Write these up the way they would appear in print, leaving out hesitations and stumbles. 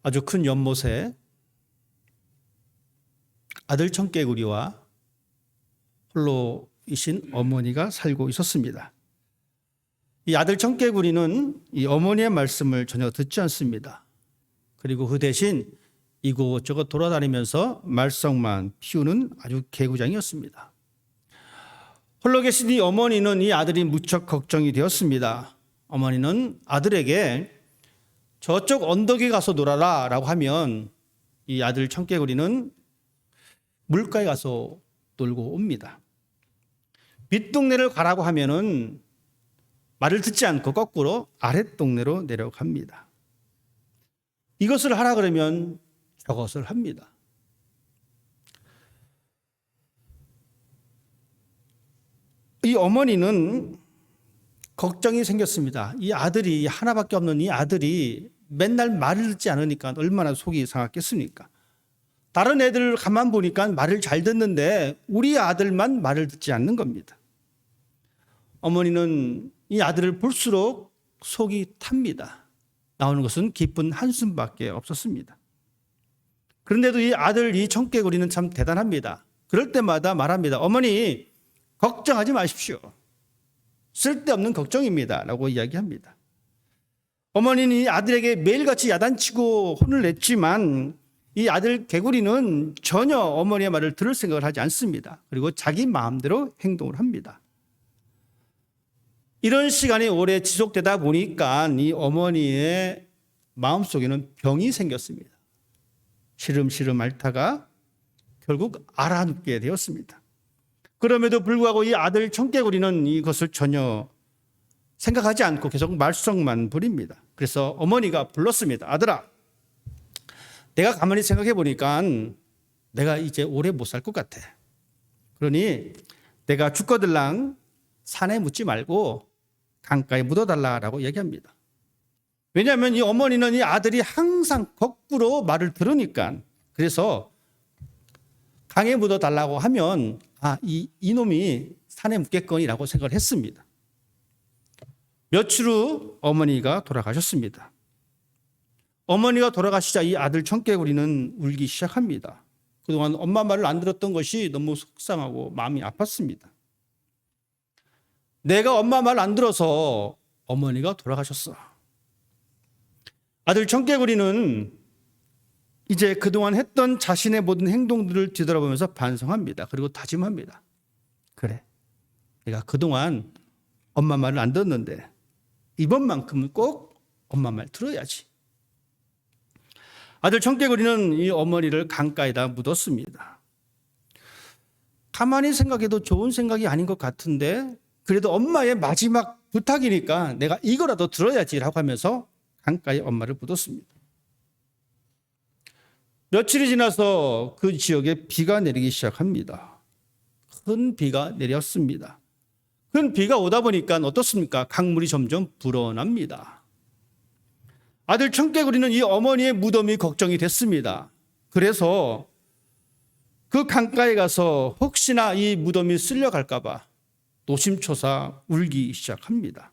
아주 큰 연못에 아들 청개구리와 홀로이신 어머니가 살고 있었습니다. 이 아들 청개구리는 이 어머니의 말씀을 전혀 듣지 않습니다. 그리고 그 대신 이곳저곳 돌아다니면서 말썽만 피우는 아주 개구장이었습니다. 홀로 계신 이 어머니는 이 아들이 무척 걱정이 되었습니다. 어머니는 아들에게 저쪽 언덕에 가서 놀아라 라고 하면 이 아들 청개구리는 물가에 가서 놀고 옵니다. 윗동네를 가라고 하면은 말을 듣지 않고 거꾸로 아랫동네로 내려갑니다. 이것을 하라 그러면 저것을 합니다. 이 어머니는 걱정이 생겼습니다. 이 아들이 하나밖에 없는 이 아들이 맨날 말을 듣지 않으니까 얼마나 속이 상했겠습니까? 다른 애들 가만 보니까 말을 잘 듣는데 우리 아들만 말을 듣지 않는 겁니다. 어머니는 이 아들을 볼수록 속이 탑니다. 나오는 것은 기쁜 한숨밖에 없었습니다. 그런데도 이 아들 이 청개구리는 참 대단합니다. 그럴 때마다 말합니다. 어머니 걱정하지 마십시오. 쓸데없는 걱정입니다 라고 이야기합니다. 어머니는 이 아들에게 매일같이 야단치고 혼을 냈지만 이 아들 개구리는 전혀 어머니의 말을 들을 생각을 하지 않습니다. 그리고 자기 마음대로 행동을 합니다. 이런 시간이 오래 지속되다 보니까 이 어머니의 마음속에는 병이 생겼습니다. 시름시름 앓다가 결국 앓아눕게 되었습니다. 그럼에도 불구하고 이 아들 청개구리는 이것을 전혀 생각하지 않고 계속 말썽만 부립니다. 그래서 어머니가 불렀습니다. 아들아, 내가 가만히 생각해 보니까 내가 이제 오래 못 살 것 같아. 그러니 내가 죽거들랑 산에 묻지 말고 강가에 묻어달라고 얘기합니다. 왜냐하면 이 어머니는 이 아들이 항상 거꾸로 말을 들으니까, 그래서 강에 묻어달라고 하면 이놈이 산에 묻겠거니라고 생각을 했습니다. 며칠 후 어머니가 돌아가셨습니다. 어머니가 돌아가시자 이 아들 청개구리는 울기 시작합니다. 그동안 엄마 말을 안 들었던 것이 너무 속상하고 마음이 아팠습니다. 내가 엄마 말 안 들어서 어머니가 돌아가셨어. 아들 청개구리는 이제 그동안 했던 자신의 모든 행동들을 뒤돌아보면서 반성합니다. 그리고 다짐합니다. 그래, 내가 그동안 엄마 말을 안 들었는데 이번만큼은 꼭 엄마 말 들어야지. 아들 청개구리는 이 어머니를 강가에다 묻었습니다. 가만히 생각해도 좋은 생각이 아닌 것 같은데 그래도 엄마의 마지막 부탁이니까 내가 이거라도 들어야지라고 하면서 강가에 엄마를 묻었습니다. 며칠이 지나서 그 지역에 비가 내리기 시작합니다. 큰 비가 내렸습니다. 큰 비가 오다 보니까 어떻습니까? 강물이 점점 불어납니다. 아들 청개구리는 이 어머니의 무덤이 걱정이 됐습니다. 그래서 그 강가에 가서 혹시나 이 무덤이 쓸려갈까 봐 노심초사 울기 시작합니다.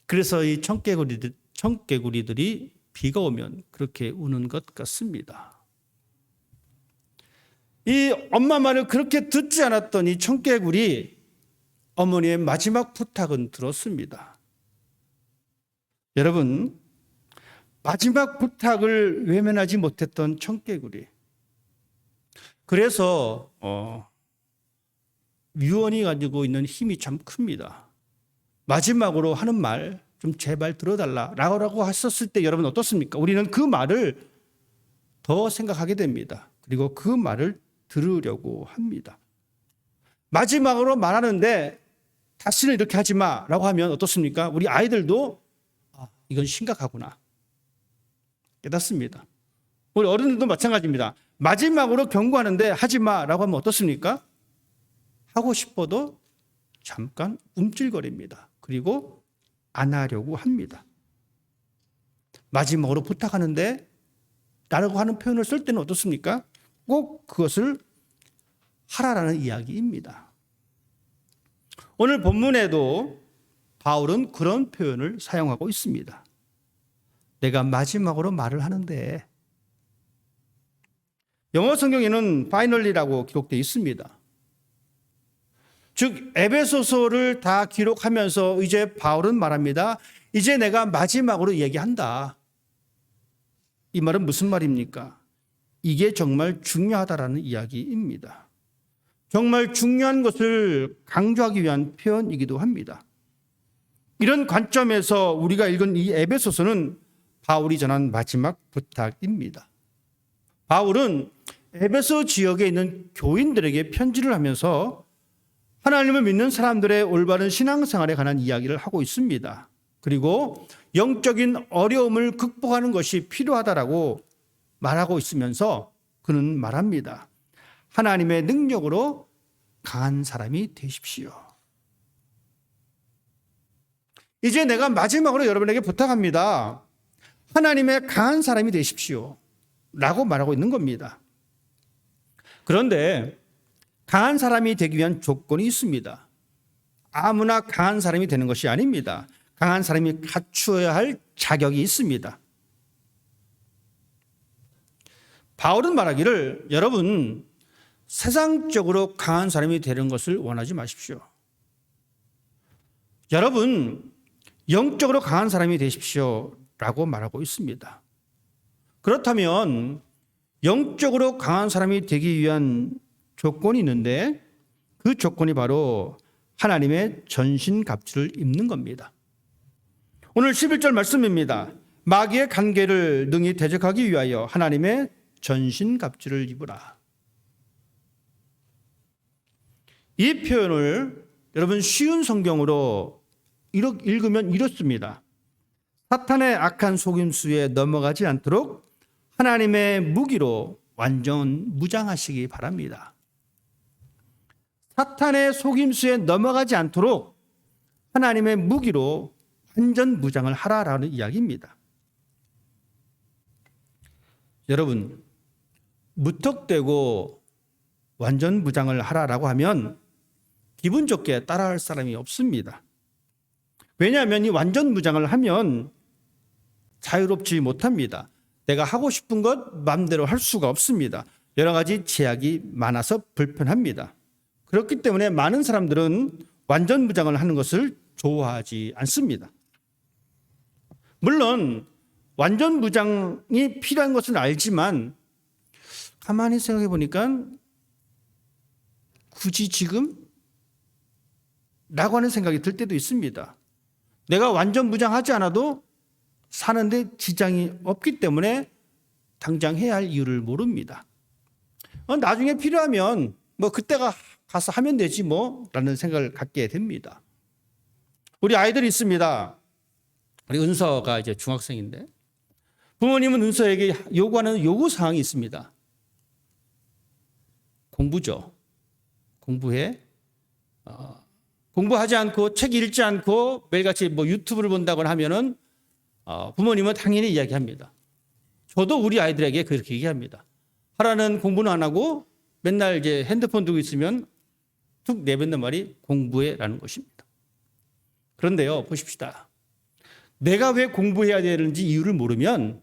그래서 이 청개구리들이 비가 오면 그렇게 우는 것 같습니다. 이 엄마 말을 그렇게 듣지 않았던 이 청개구리, 어머니의 마지막 부탁은 들었습니다. 여러분, 마지막 부탁을 외면하지 못했던 청개구리. 그래서 유언이 가지고 있는 힘이 참 큽니다. 마지막으로 하는 말 좀 제발 들어달라라고 하셨을 때 여러분 어떻습니까? 우리는 그 말을 더 생각하게 됩니다. 그리고 그 말을 들으려고 합니다. 마지막으로 말하는데 다시는 이렇게 하지 마라고 하면 어떻습니까? 우리 아이들도 이건 심각하구나 깨닫습니다. 우리 어른들도 마찬가지입니다. 마지막으로 경고하는데 하지 마라고 하면 어떻습니까? 하고 싶어도 잠깐 움찔거립니다. 그리고 안 하려고 합니다. 마지막으로 부탁하는데 라고 하는 표현을 쓸 때는 어떻습니까? 꼭 그것을 하라라는 이야기입니다. 오늘 본문에도 바울은 그런 표현을 사용하고 있습니다. 내가 마지막으로 말을 하는데, 영어 성경에는 finally라고 기록되어 있습니다. 즉 에베소서를 다 기록하면서 이제 바울은 말합니다. 이제 내가 마지막으로 얘기한다. 이 말은 무슨 말입니까? 이게 정말 중요하다라는 이야기입니다. 정말 중요한 것을 강조하기 위한 표현이기도 합니다. 이런 관점에서 우리가 읽은 이 에베소서는 바울이 전한 마지막 부탁입니다. 바울은 에베소 지역에 있는 교인들에게 편지를 하면서 하나님을 믿는 사람들의 올바른 신앙생활에 관한 이야기를 하고 있습니다. 그리고 영적인 어려움을 극복하는 것이 필요하다라고 말하고 있으면서 그는 말합니다. 하나님의 능력으로 강한 사람이 되십시오. 이제 내가 마지막으로 여러분에게 부탁합니다. 하나님의 강한 사람이 되십시오. 라고 말하고 있는 겁니다. 그런데 강한 사람이 되기 위한 조건이 있습니다. 아무나 강한 사람이 되는 것이 아닙니다. 강한 사람이 갖추어야 할 자격이 있습니다. 바울은 말하기를 여러분 세상적으로 강한 사람이 되는 것을 원하지 마십시오. 여러분 영적으로 강한 사람이 되십시오 라고 말하고 있습니다. 그렇다면 영적으로 강한 사람이 되기 위한 조건이 있는데 그 조건이 바로 하나님의 전신갑주를 입는 겁니다. 오늘 11절 말씀입니다. 마귀의 간계를 능히 대적하기 위하여 하나님의 전신갑주를 입으라. 이 표현을 여러분 쉬운 성경으로 읽으면 이렇습니다. 사탄의 악한 속임수에 넘어가지 않도록 하나님의 무기로 완전 무장하시기 바랍니다. 사탄의 속임수에 넘어가지 않도록 하나님의 무기로 완전 무장을 하라라는 이야기입니다. 여러분, 무턱대고 완전 무장을 하라라고 하면 기분 좋게 따라할 사람이 없습니다. 왜냐하면 이 완전 무장을 하면 자유롭지 못합니다. 내가 하고 싶은 것 마음대로 할 수가 없습니다. 여러 가지 제약이 많아서 불편합니다. 그렇기 때문에 많은 사람들은 완전 무장을 하는 것을 좋아하지 않습니다. 물론 완전 무장이 필요한 것은 알지만 가만히 생각해 보니까 굳이 지금? 라고 하는 생각이 들 때도 있습니다. 내가 완전 무장하지 않아도 사는데 지장이 없기 때문에 당장 해야 할 이유를 모릅니다. 나중에 필요하면 그때가 가서 하면 되지 라는 생각을 갖게 됩니다. 우리 아이들이 있습니다. 우리 은서가 이제 중학생인데 부모님은 은서에게 요구하는 요구사항이 있습니다. 공부죠. 공부해. 공부하지 않고 책 읽지 않고 매일같이 유튜브를 본다거나 하면은 부모님은 당연히 이야기합니다. 저도 우리 아이들에게 그렇게 얘기합니다. 하라는 공부는 안 하고 맨날 이제 핸드폰 두고 있으면 툭 내뱉는 말이 공부해라는 것입니다. 그런데요, 보십시다. 내가 왜 공부해야 되는지 이유를 모르면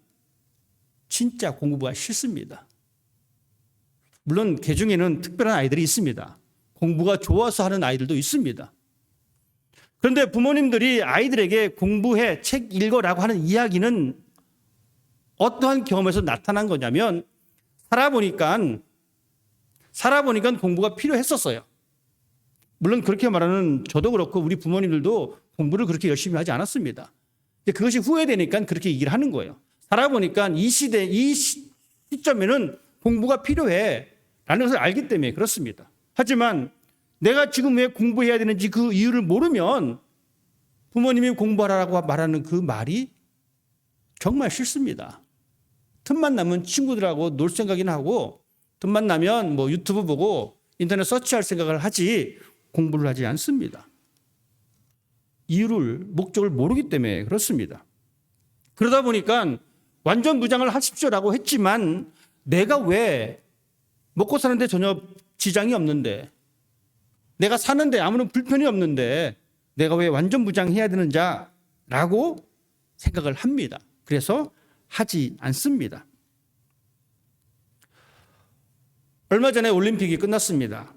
진짜 공부가 싫습니다. 물론 그 중에는 특별한 아이들이 있습니다. 공부가 좋아서 하는 아이들도 있습니다. 그런데 부모님들이 아이들에게 공부해, 책 읽어라고 하는 이야기는 어떠한 경험에서 나타난 거냐면 살아보니까 공부가 필요했었어요. 물론 그렇게 말하는 저도 그렇고 우리 부모님들도 공부를 그렇게 열심히 하지 않았습니다. 그것이 후회되니까 그렇게 얘기를 하는 거예요. 살아보니까 이 시대, 이 시점에는 공부가 필요해 라는 것을 알기 때문에 그렇습니다. 하지만 내가 지금 왜 공부해야 되는지 그 이유를 모르면 부모님이 공부하라고 말하는 그 말이 정말 싫습니다. 틈만 나면 친구들하고 놀 생각이나 하고 틈만 나면 유튜브 보고 인터넷 서치할 생각을 하지 공부를 하지 않습니다. 이유를, 목적을 모르기 때문에 그렇습니다. 그러다 보니까 완전 무장을 하십시오라고 했지만 내가 왜 먹고 사는데 전혀 지장이 없는데 내가 사는데 아무런 불편이 없는데 내가 왜 완전 무장해야 되는지라고 생각을 합니다. 그래서 하지 않습니다. 얼마 전에 올림픽이 끝났습니다.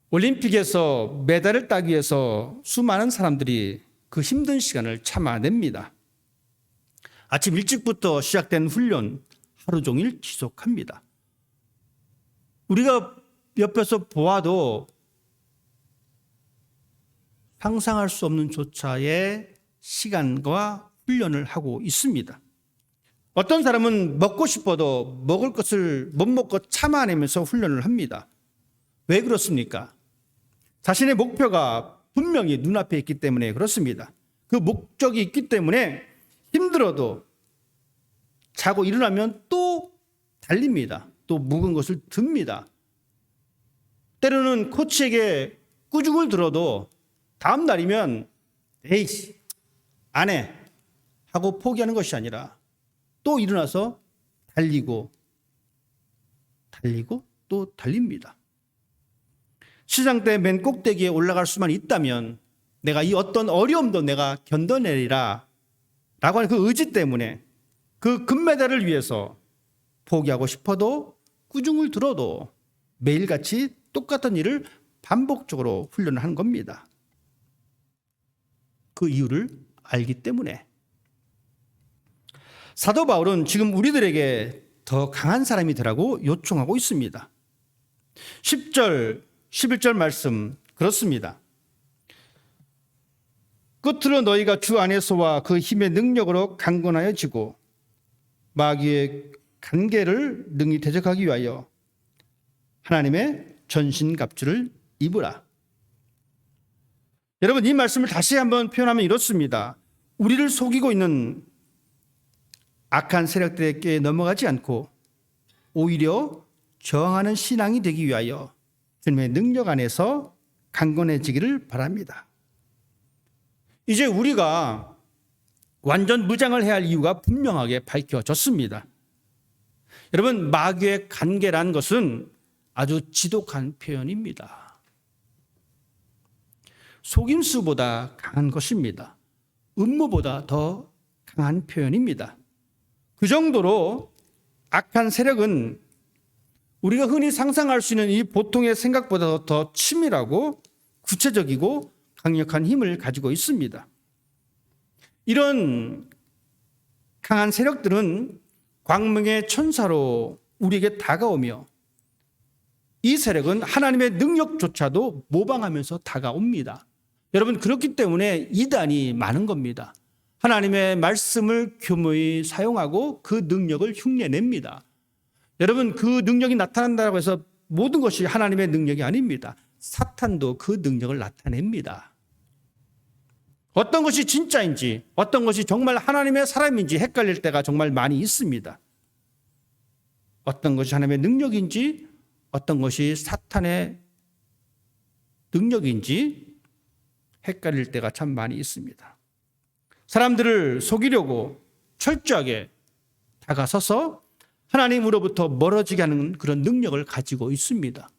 올림픽에서 메달을 따기 위해서 수많은 사람들이 그 힘든 시간을 참아냅니다. 아침 일찍부터 시작된 훈련 하루 종일 지속합니다. 우리가 옆에서 보아도 상상할 수 없는 조차의 시간과 훈련을 하고 있습니다. 어떤 사람은 먹고 싶어도 먹을 것을 못 먹고 참아내면서 훈련을 합니다. 왜 그렇습니까? 자신의 목표가 분명히 눈앞에 있기 때문에 그렇습니다. 그 목적이 있기 때문에 힘들어도 자고 일어나면 또 달립니다. 또 묵은 것을 듭니다. 때로는 코치에게 꾸중을 들어도 다음 날이면 에이씨 안 해 하고 포기하는 것이 아니라 또 일어나서 달리고 또 달립니다. 시장대 맨 꼭대기에 올라갈 수만 있다면 내가 이 어떤 어려움도 내가 견뎌내리라 라고 하는 그 의지 때문에 그 금메달을 위해서 포기하고 싶어도 꾸중을 들어도 매일같이 똑같은 일을 반복적으로 훈련을 하는 겁니다. 그 이유를 알기 때문에. 사도 바울은 지금 우리들에게 더 강한 사람이 되라고 요청하고 있습니다. 10절, 11절 말씀 그렇습니다. 끝으로 너희가 주 안에서와 그 힘의 능력으로 강건하여지고 마귀의 간계를 능히 대적하기 위하여 하나님의 전신갑주를 입으라. 여러분, 이 말씀을 다시 한번 표현하면 이렇습니다. 우리를 속이고 있는 악한 세력들에게 넘어가지 않고 오히려 저항하는 신앙이 되기 위하여 주님의 능력 안에서 강건해지기를 바랍니다. 이제 우리가 완전 무장을 해야 할 이유가 분명하게 밝혀졌습니다. 여러분, 마귀의 간계란 것은 아주 지독한 표현입니다. 속임수보다 강한 것입니다. 음모보다 더 강한 표현입니다. 그 정도로 악한 세력은 우리가 흔히 상상할 수 있는 이 보통의 생각보다 더 치밀하고 구체적이고 강력한 힘을 가지고 있습니다. 이런 강한 세력들은 광명의 천사로 우리에게 다가오며 이 세력은 하나님의 능력조차도 모방하면서 다가옵니다. 여러분, 그렇기 때문에 이단이 많은 겁니다. 하나님의 말씀을 교묘히 사용하고 그 능력을 흉내냅니다. 여러분, 그 능력이 나타난다고 해서 모든 것이 하나님의 능력이 아닙니다. 사탄도 그 능력을 나타냅니다. 어떤 것이 진짜인지, 어떤 것이 정말 하나님의 사람인지 헷갈릴 때가 정말 많이 있습니다. 어떤 것이 하나님의 능력인지, 어떤 것이 사탄의 능력인지 헷갈릴 때가 참 많이 있습니다. 사람들을 속이려고 철저하게 다가서서 하나님으로부터 멀어지게 하는 그런 능력을 가지고 있습니다.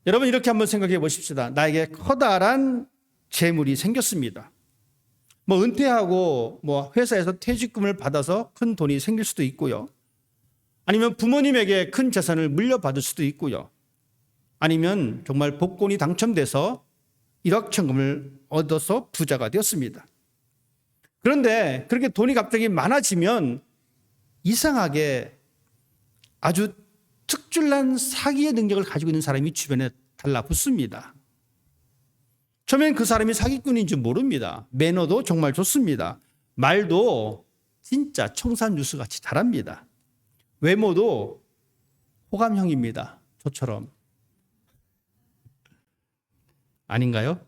여러분, 이렇게 한번 생각해 보십시다. 나에게 커다란 재물이 생겼습니다. 은퇴하고 회사에서 퇴직금을 받아서 큰 돈이 생길 수도 있고요. 아니면 부모님에게 큰 재산을 물려받을 수도 있고요. 아니면 정말 복권이 당첨돼서 일확천금을 얻어서 부자가 되었습니다. 그런데 그렇게 돈이 갑자기 많아지면 이상하게 아주 특출난 사기의 능력을 가지고 있는 사람이 주변에 달라붙습니다. 처음엔 그 사람이 사기꾼인지 모릅니다. 매너도 정말 좋습니다. 말도 진짜 청산유수 같이 잘합니다. 외모도 호감형입니다. 저처럼. 아닌가요?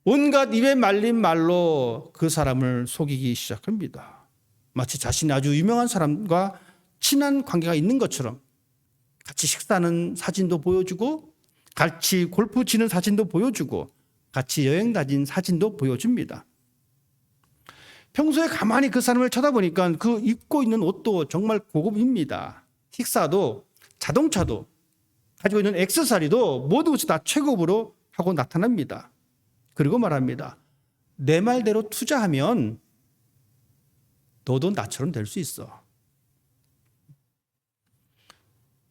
온갖 입에 말린 말로 그 사람을 속이기 시작합니다. 마치 자신이 아주 유명한 사람과 친한 관계가 있는 것처럼 같이 식사하는 사진도 보여주고 같이 골프 치는 사진도 보여주고 같이 여행 다닌 사진도 보여줍니다. 평소에 가만히 그 사람을 쳐다보니까 그 입고 있는 옷도 정말 고급입니다. 식사도 자동차도 가지고 있는 액세서리도 모든 것이 다 최고급으로 하고 나타납니다. 그리고 말합니다. 내 말대로 투자하면 너도 나처럼 될 수 있어.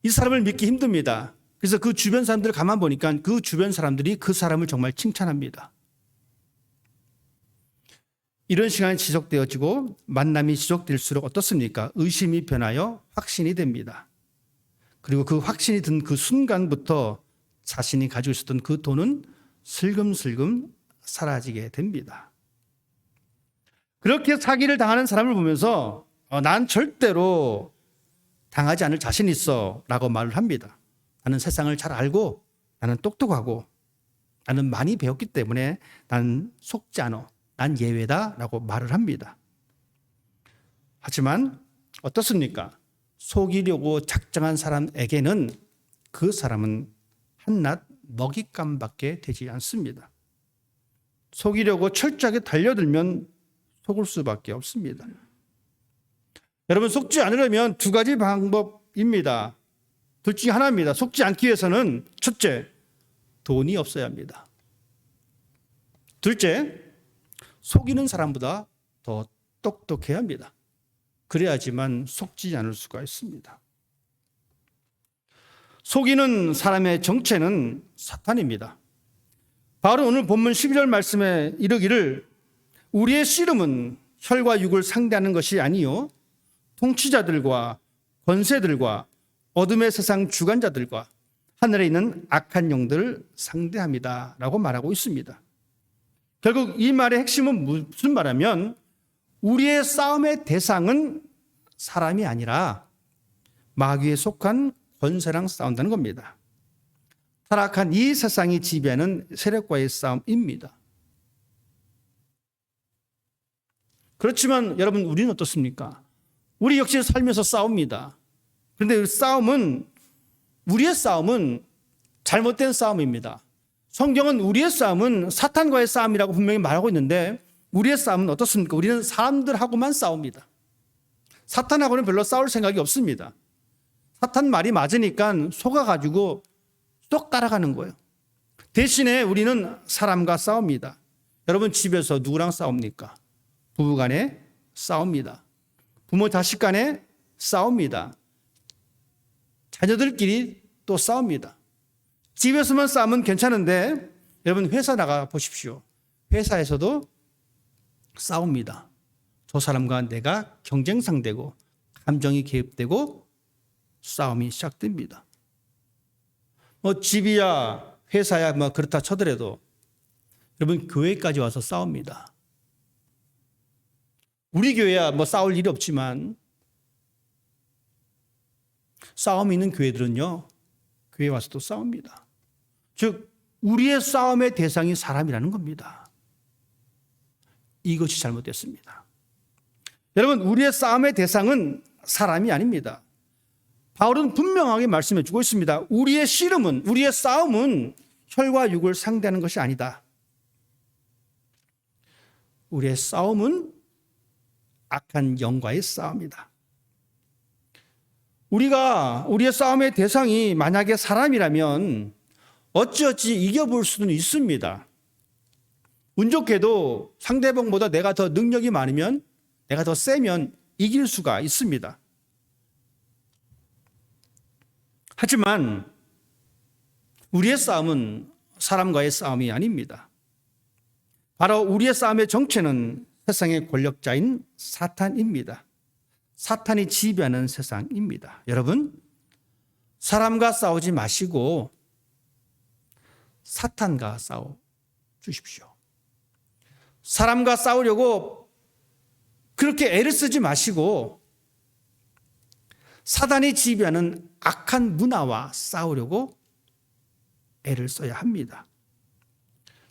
이 사람을 믿기 힘듭니다. 그래서 그 주변 사람들을 가만 보니까 그 주변 사람들이 그 사람을 정말 칭찬합니다. 이런 시간이 지속되어지고 만남이 지속될수록 어떻습니까? 의심이 변하여 확신이 됩니다. 그리고 그 확신이 든 그 순간부터 자신이 가지고 있었던 그 돈은 슬금슬금 사라지게 됩니다. 그렇게 사기를 당하는 사람을 보면서 난 절대로 당하지 않을 자신 있어 라고 말을 합니다. 나는 세상을 잘 알고 나는 똑똑하고 나는 많이 배웠기 때문에 나는 속지 않아. 난 예외다 라고 말을 합니다. 하지만 어떻습니까? 속이려고 작정한 사람에게는 그 사람은 한낱 먹잇감밖에 되지 않습니다. 속이려고 철저하게 달려들면 속을 수밖에 없습니다. 여러분, 속지 않으려면 두 가지 방법입니다. 둘 중에 하나입니다. 속지 않기 위해서는 첫째, 돈이 없어야 합니다. 둘째, 속이는 사람보다 더 똑똑해야 합니다. 그래야지만 속지 않을 수가 있습니다. 속이는 사람의 정체는 사탄입니다. 바로 오늘 본문 11절 말씀에 이르기를 우리의 씨름은 혈과 육을 상대하는 것이 아니요 통치자들과 권세들과 어둠의 세상 주관자들과 하늘에 있는 악한 영들을 상대합니다 라고 말하고 있습니다. 결국 이 말의 핵심은 무슨 말하면 우리의 싸움의 대상은 사람이 아니라 마귀에 속한 권세랑 싸운다는 겁니다. 타락한 이 세상이 지배하는 세력과의 싸움입니다. 그렇지만 여러분, 우리는 어떻습니까? 우리 역시 살면서 싸웁니다. 그런데 우리의 싸움은 잘못된 싸움입니다. 성경은 우리의 싸움은 사탄과의 싸움이라고 분명히 말하고 있는데 우리의 싸움은 어떻습니까? 우리는 사람들하고만 싸웁니다. 사탄하고는 별로 싸울 생각이 없습니다. 사탄 말이 맞으니까 속아가지고 쏙 따라가는 거예요. 대신에 우리는 사람과 싸웁니다. 여러분, 집에서 누구랑 싸웁니까? 부부간에 싸웁니다. 부모 자식 간에 싸웁니다. 자녀들끼리 또 싸웁니다. 집에서만 싸우면 괜찮은데 여러분, 회사 나가 보십시오. 회사에서도 싸웁니다. 저 사람과 내가 경쟁 상대고 감정이 개입되고 싸움이 시작됩니다. 집이야 회사야 그렇다 쳐더라도 여러분, 교회까지 와서 싸웁니다. 우리 교회야 싸울 일이 없지만 싸움이 있는 교회들은요, 교회 와서도 싸웁니다. 즉 우리의 싸움의 대상이 사람이라는 겁니다. 이것이 잘못됐습니다. 여러분, 우리의 싸움의 대상은 사람이 아닙니다. 바울은 분명하게 말씀해 주고 있습니다. 우리의 씨름은, 우리의 싸움은 혈과 육을 상대하는 것이 아니다. 우리의 싸움은 악한 영과의 싸움이다. 우리의 싸움의 대상이 만약에 사람이라면 어찌어찌 이겨볼 수는 있습니다. 운 좋게도 상대방보다 내가 더 능력이 많으면, 내가 더 세면 이길 수가 있습니다. 하지만 우리의 싸움은 사람과의 싸움이 아닙니다. 바로 우리의 싸움의 정체는 세상의 권력자인 사탄입니다. 사탄이 지배하는 세상입니다. 여러분, 사람과 싸우지 마시고 사탄과 싸워 주십시오. 사람과 싸우려고 그렇게 애를 쓰지 마시고 사단이 지배하는 악한 문화와 싸우려고 애를 써야 합니다.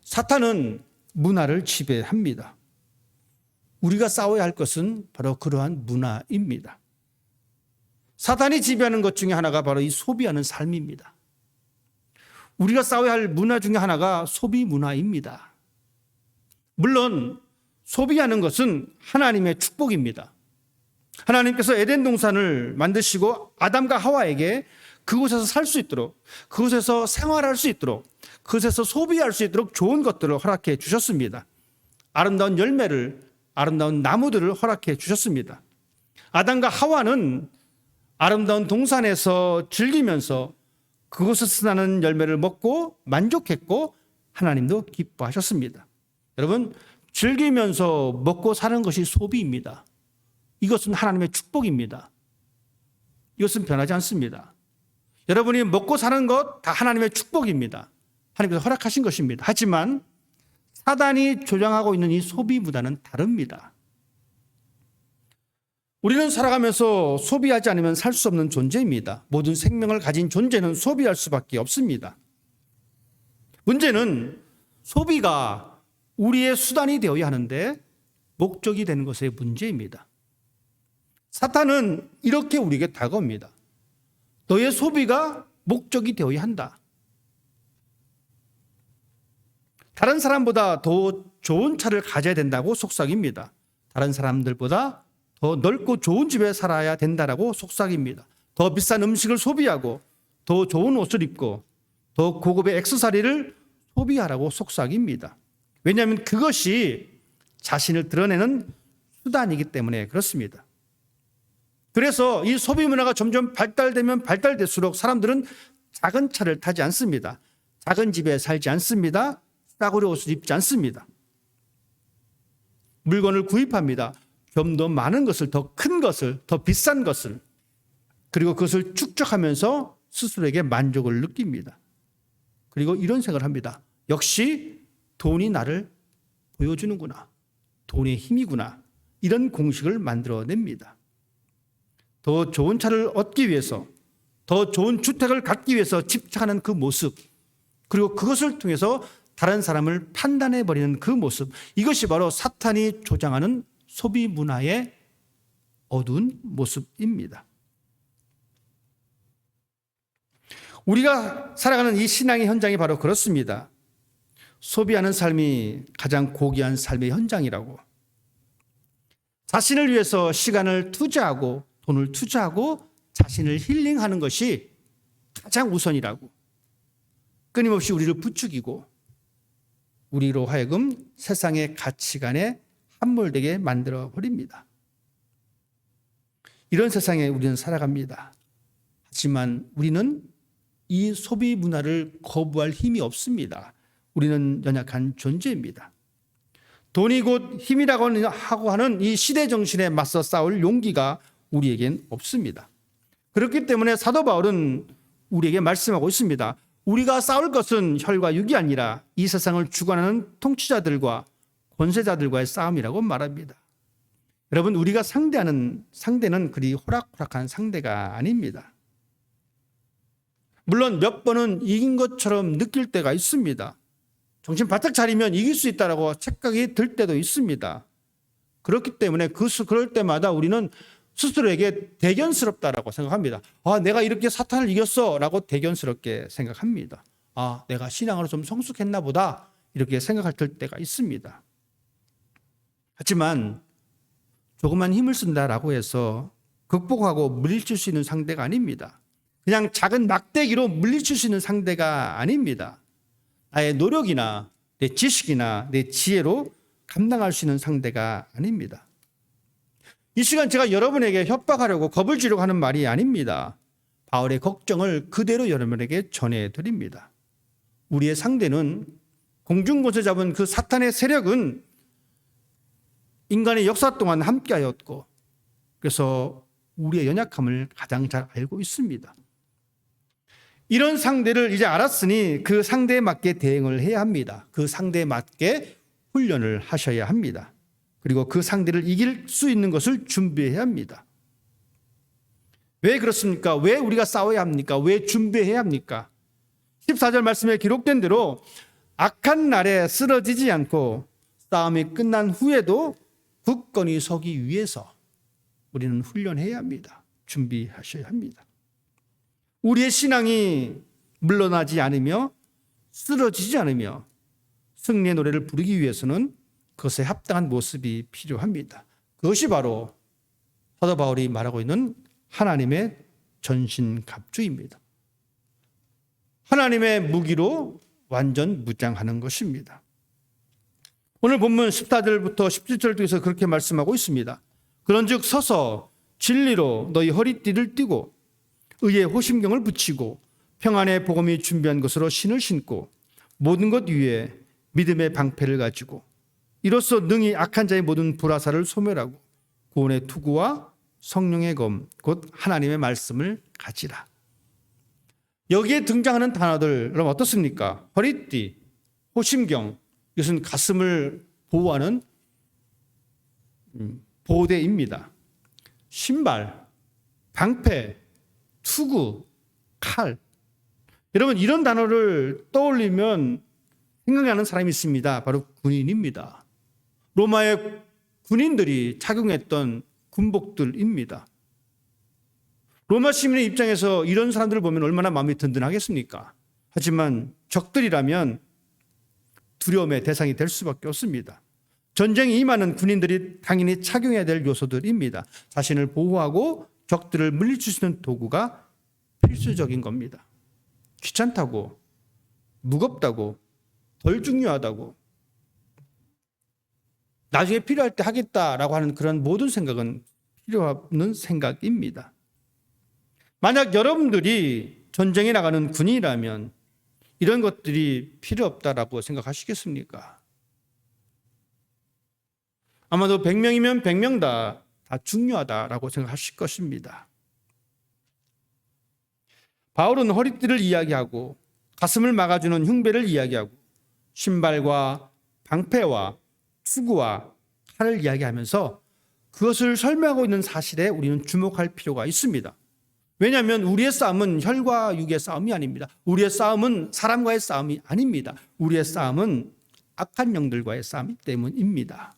사탄은 문화를 지배합니다. 우리가 싸워야 할 것은 바로 그러한 문화입니다. 사탄이 지배하는 것 중에 하나가 바로 이 소비하는 삶입니다. 우리가 싸워야 할 문화 중에 하나가 소비 문화입니다. 물론 소비하는 것은 하나님의 축복입니다. 하나님께서 에덴 동산을 만드시고 아담과 하와에게 그곳에서 살 수 있도록, 그곳에서 생활할 수 있도록, 그곳에서 소비할 수 있도록 좋은 것들을 허락해 주셨습니다. 아름다운 열매를 아름다운 나무들을 허락해 주셨습니다. 아담과 하와는 아름다운 동산에서 즐기면서 그곳에서 나는 열매를 먹고 만족했고 하나님도 기뻐하셨습니다. 여러분, 즐기면서 먹고 사는 것이 소비입니다. 이것은 하나님의 축복입니다. 이것은 변하지 않습니다. 여러분이 먹고 사는 것 다 하나님의 축복입니다. 하나님께서 허락하신 것입니다. 하지만 사단이 조장하고 있는 이 소비 문화는 다릅니다. 우리는 살아가면서 소비하지 않으면 살 수 없는 존재입니다. 모든 생명을 가진 존재는 소비할 수밖에 없습니다. 문제는 소비가 우리의 수단이 되어야 하는데 목적이 되는 것의 문제입니다. 사탄은 이렇게 우리에게 다가옵니다. 너의 소비가 목적이 되어야 한다. 다른 사람보다 더 좋은 차를 가져야 된다고 속삭입니다. 다른 사람들보다 더 넓고 좋은 집에 살아야 된다라고 속삭입니다. 더 비싼 음식을 소비하고 더 좋은 옷을 입고 더 고급의 액세서리를 소비하라고 속삭입니다. 왜냐하면 그것이 자신을 드러내는 수단이기 때문에 그렇습니다. 그래서 이 소비 문화가 점점 발달되면 발달될수록 사람들은 작은 차를 타지 않습니다. 작은 집에 살지 않습니다. 싸구려 옷을 입지 않습니다. 물건을 구입합니다. 좀 더 많은 것을, 더 큰 것을, 더 비싼 것을, 그리고 그것을 축적하면서 스스로에게 만족을 느낍니다. 그리고 이런 생각을 합니다. 역시 돈이 나를 보여주는구나. 돈의 힘이구나. 이런 공식을 만들어냅니다. 더 좋은 차를 얻기 위해서, 더 좋은 주택을 갖기 위해서 집착하는 그 모습, 그리고 그것을 통해서 다른 사람을 판단해버리는 그 모습, 이것이 바로 사탄이 조장하는 소비 문화의 어두운 모습입니다. 우리가 살아가는 이 신앙의 현장이 바로 그렇습니다. 소비하는 삶이 가장 고귀한 삶의 현장이라고. 자신을 위해서 시간을 투자하고 돈을 투자하고 자신을 힐링하는 것이 가장 우선이라고. 끊임없이 우리를 부추기고 우리로 하여금 세상의 가치관에 함몰되게 만들어 버립니다. 이런 세상에 우리는 살아갑니다. 하지만 우리는 이 소비 문화를 거부할 힘이 없습니다. 우리는 연약한 존재입니다. 돈이 곧 힘이라고 하고 하는 이 시대 정신에 맞서 싸울 용기가 우리에겐 없습니다. 그렇기 때문에 사도 바울은 우리에게 말씀하고 있습니다. 우리가 싸울 것은 혈과 육이 아니라 이 세상을 주관하는 통치자들과 권세자들과의 싸움이라고 말합니다. 여러분, 우리가 상대는 그리 호락호락한 상대가 아닙니다. 물론 몇 번은 이긴 것처럼 느낄 때가 있습니다. 정신 바짝 차리면 이길 수 있다라고 착각이 들 때도 있습니다. 그렇기 때문에 그럴 때마다 우리는 스스로에게 대견스럽다라고 생각합니다. 내가 이렇게 사탄을 이겼어라고 대견스럽게 생각합니다. 내가 신앙으로 좀 성숙했나 보다 이렇게 생각할 때가 있습니다. 하지만 조금만 힘을 쓴다라고 해서 극복하고 물리칠 수 있는 상대가 아닙니다. 그냥 작은 막대기로 물리칠 수 있는 상대가 아닙니다. 나의 노력이나 내 지식이나 내 지혜로 감당할 수 있는 상대가 아닙니다. 이 시간 제가 여러분에게 협박하려고 겁을 주려고 하는 말이 아닙니다. 바울의 걱정을 그대로 여러분에게 전해드립니다. 우리의 상대는 공중곳에 잡은 그 사탄의 세력은 인간의 역사 동안 함께하였고 그래서 우리의 연약함을 가장 잘 알고 있습니다. 이런 상대를 이제 알았으니 그 상대에 맞게 대응을 해야 합니다. 그 상대에 맞게 훈련을 하셔야 합니다. 그리고 그 상대를 이길 수 있는 것을 준비해야 합니다. 왜 그렇습니까? 왜 우리가 싸워야 합니까? 왜 준비해야 합니까? 14절 말씀에 기록된 대로 악한 날에 쓰러지지 않고 싸움이 끝난 후에도 굳건히 서기 위해서 우리는 훈련해야 합니다. 준비하셔야 합니다. 우리의 신앙이 물러나지 않으며 쓰러지지 않으며 승리의 노래를 부르기 위해서는 그것에 합당한 모습이 필요합니다. 그것이 바로 사도 바울이 말하고 있는 하나님의 전신갑주입니다. 하나님의 무기로 완전 무장하는 것입니다. 오늘 본문 14절부터 17절 중에서 그렇게 말씀하고 있습니다. 그런즉 서서 진리로 너희 허리띠를 띠고 의의 호심경을 붙이고 평안의 복음이 준비한 것으로 신을 신고 모든 것 위에 믿음의 방패를 가지고 이로써 능히 악한 자의 모든 불화살을 소멸하고 구원의 투구와 성령의 검 곧 하나님의 말씀을 가지라. 여기에 등장하는 단어들 여러분 어떻습니까? 허리띠, 호심경, 이것은 가슴을 보호하는 보호대입니다. 신발, 방패, 투구, 칼. 여러분 이런 단어를 떠올리면 생각나는 사람이 있습니다. 바로 군인입니다. 로마의 군인들이 착용했던 군복들입니다. 로마 시민의 입장에서 이런 사람들을 보면 얼마나 마음이 든든하겠습니까? 하지만 적들이라면 두려움의 대상이 될 수밖에 없습니다. 전쟁이 임하는 군인들이 당연히 착용해야 될 요소들입니다. 자신을 보호하고 적들을 물리칠 수 있는 도구가 필수적인 겁니다. 귀찮다고, 무겁다고, 덜 중요하다고, 나중에 필요할 때 하겠다라고 하는 그런 모든 생각은 필요 없는 생각입니다. 만약 여러분들이 전쟁에 나가는 군인이라면 이런 것들이 필요 없다라고 생각하시겠습니까? 아마도 100명이면 100명 다 중요하다라고 생각하실 것입니다. 바울은 허리띠를 이야기하고 가슴을 막아주는 흉배를 이야기하고 신발과 방패와 투구와 칼을 이야기하면서 그것을 설명하고 있는 사실에 우리는 주목할 필요가 있습니다. 왜냐하면 우리의 싸움은 혈과 육의 싸움이 아닙니다. 우리의 싸움은 사람과의 싸움이 아닙니다. 우리의 싸움은 악한 영들과의 싸움 때문입니다.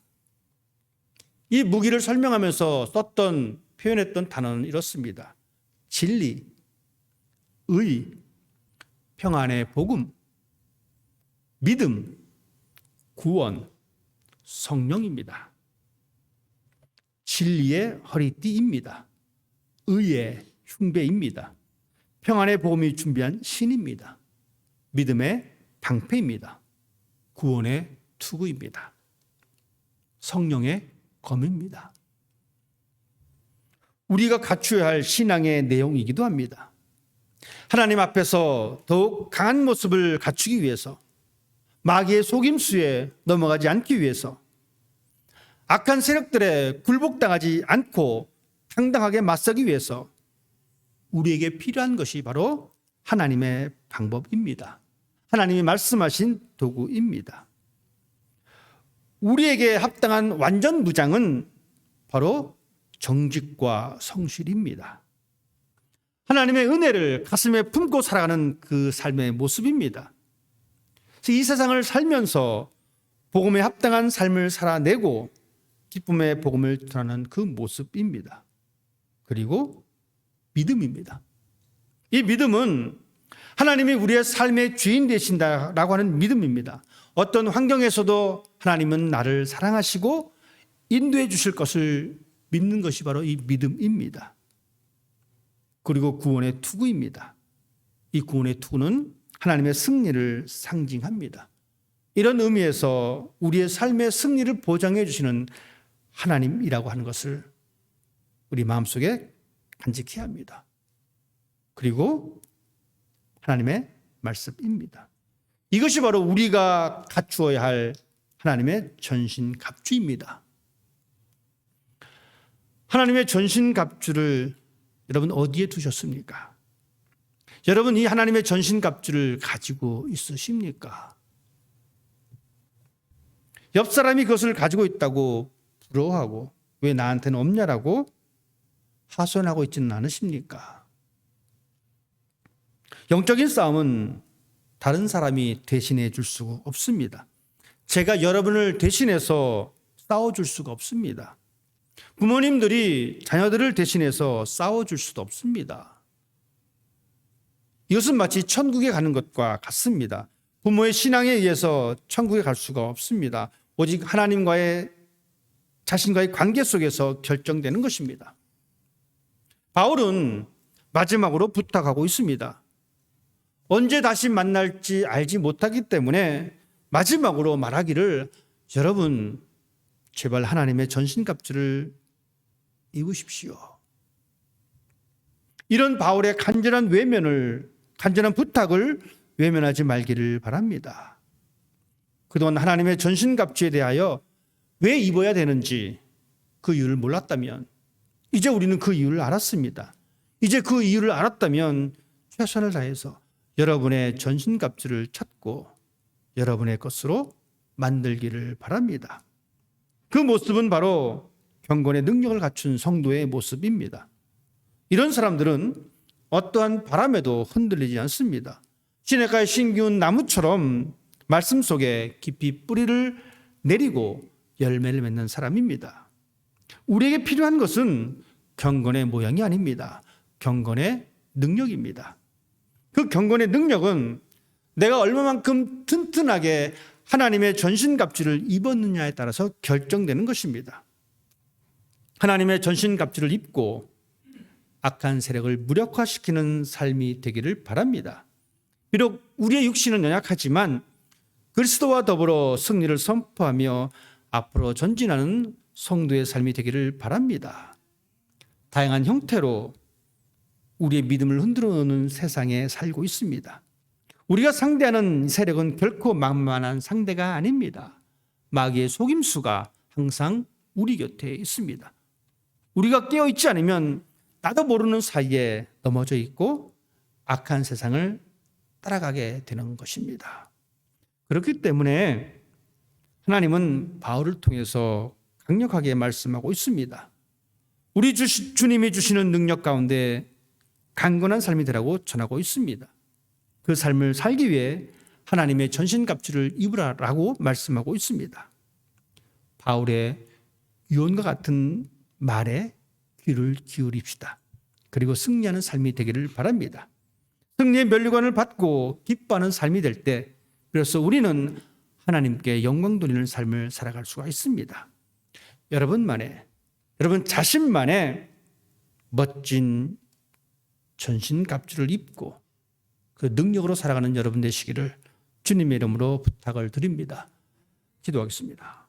이 무기를 설명하면서 썼던 표현했던 단어는 이렇습니다. 진리, 의, 평안의 복음, 믿음, 구원, 성령입니다. 진리의 허리띠입니다. 의의 흉배입니다. 평안의 복음이 준비한 신입니다. 믿음의 방패입니다. 구원의 투구입니다. 성령의 검입니다. 우리가 갖추어야 할 신앙의 내용이기도 합니다. 하나님 앞에서 더욱 강한 모습을 갖추기 위해서, 마귀의 속임수에 넘어가지 않기 위해서, 악한 세력들에 굴복당하지 않고 당당하게 맞서기 위해서 우리에게 필요한 것이 바로 하나님의 방법입니다. 하나님이 말씀하신 도구입니다. 우리에게 합당한 완전 무장은 바로 정직과 성실입니다. 하나님의 은혜를 가슴에 품고 살아가는 그 삶의 모습입니다. 이 세상을 살면서 복음에 합당한 삶을 살아내고 기쁨의 복음을 전하는 그 모습입니다. 그리고 믿음입니다. 이 믿음은 하나님이 우리의 삶의 주인 되신다라고 하는 믿음입니다. 어떤 환경에서도 하나님은 나를 사랑하시고 인도해 주실 것을 믿는 것이 바로 이 믿음입니다. 그리고 구원의 투구입니다. 이 구원의 투구는 하나님의 승리를 상징합니다. 이런 의미에서 우리의 삶의 승리를 보장해 주시는 하나님이라고 하는 것을 우리 마음속에 간직해야 합니다. 그리고 하나님의 말씀입니다. 이것이 바로 우리가 갖추어야 할 하나님의 전신갑주입니다. 하나님의 전신갑주를 여러분 어디에 두셨습니까? 여러분 이 하나님의 전신갑주를 가지고 있으십니까? 옆 사람이 그것을 가지고 있다고 부러워하고 왜 나한테는 없냐라고 하소연하고 있지는 않으십니까? 영적인 싸움은 다른 사람이 대신해 줄 수가 없습니다. 제가 여러분을 대신해서 싸워줄 수가 없습니다. 부모님들이 자녀들을 대신해서 싸워줄 수도 없습니다. 이것은 마치 천국에 가는 것과 같습니다. 부모의 신앙에 의해서 천국에 갈 수가 없습니다. 오직 하나님과의 자신과의 관계 속에서 결정되는 것입니다. 바울은 마지막으로 부탁하고 있습니다. 언제 다시 만날지 알지 못하기 때문에 마지막으로 말하기를 여러분 제발 하나님의 전신갑주를 입으십시오. 이런 바울의 간절한 부탁을 외면하지 말기를 바랍니다. 그동안 하나님의 전신갑주에 대하여 왜 입어야 되는지 그 이유를 몰랐다면 이제 우리는 그 이유를 알았습니다. 이제 그 이유를 알았다면 최선을 다해서 여러분의 전신갑주를 찾고 여러분의 것으로 만들기를 바랍니다. 그 모습은 바로 경건의 능력을 갖춘 성도의 모습입니다. 이런 사람들은 어떠한 바람에도 흔들리지 않습니다. 시냇가에 심기운 나무처럼 말씀 속에 깊이 뿌리를 내리고 열매를 맺는 사람입니다. 우리에게 필요한 것은 경건의 모양이 아닙니다. 경건의 능력입니다. 그 경건의 능력은 내가 얼마만큼 튼튼하게 하나님의 전신갑주를 입었느냐에 따라서 결정되는 것입니다. 하나님의 전신갑주를 입고 악한 세력을 무력화시키는 삶이 되기를 바랍니다. 비록 우리의 육신은 연약하지만 그리스도와 더불어 승리를 선포하며 앞으로 전진하는 성도의 삶이 되기를 바랍니다. 다양한 형태로 우리의 믿음을 흔들어 놓는 세상에 살고 있습니다. 우리가 상대하는 세력은 결코 만만한 상대가 아닙니다. 마귀의 속임수가 항상 우리 곁에 있습니다. 우리가 깨어있지 않으면 나도 모르는 사이에 넘어져 있고 악한 세상을 따라가게 되는 것입니다. 그렇기 때문에 하나님은 바울을 통해서 강력하게 말씀하고 있습니다. 우리 주님이 주시는 능력 가운데 강건한 삶이 되라고 전하고 있습니다. 그 삶을 살기 위해 하나님의 전신갑주를 입으라라고 말씀하고 있습니다. 바울의 유언과 같은 말에 귀를 기울입시다. 그리고 승리하는 삶이 되기를 바랍니다. 승리의 면류관을 받고 기뻐하는 삶이 될 때 그래서 우리는 하나님께 영광 돌리는 삶을 살아갈 수가 있습니다. 여러분 자신만의 멋진 전신갑주를 입고 그 능력으로 살아가는 여러분 되시기를 주님의 이름으로 부탁을 드립니다. 기도하겠습니다.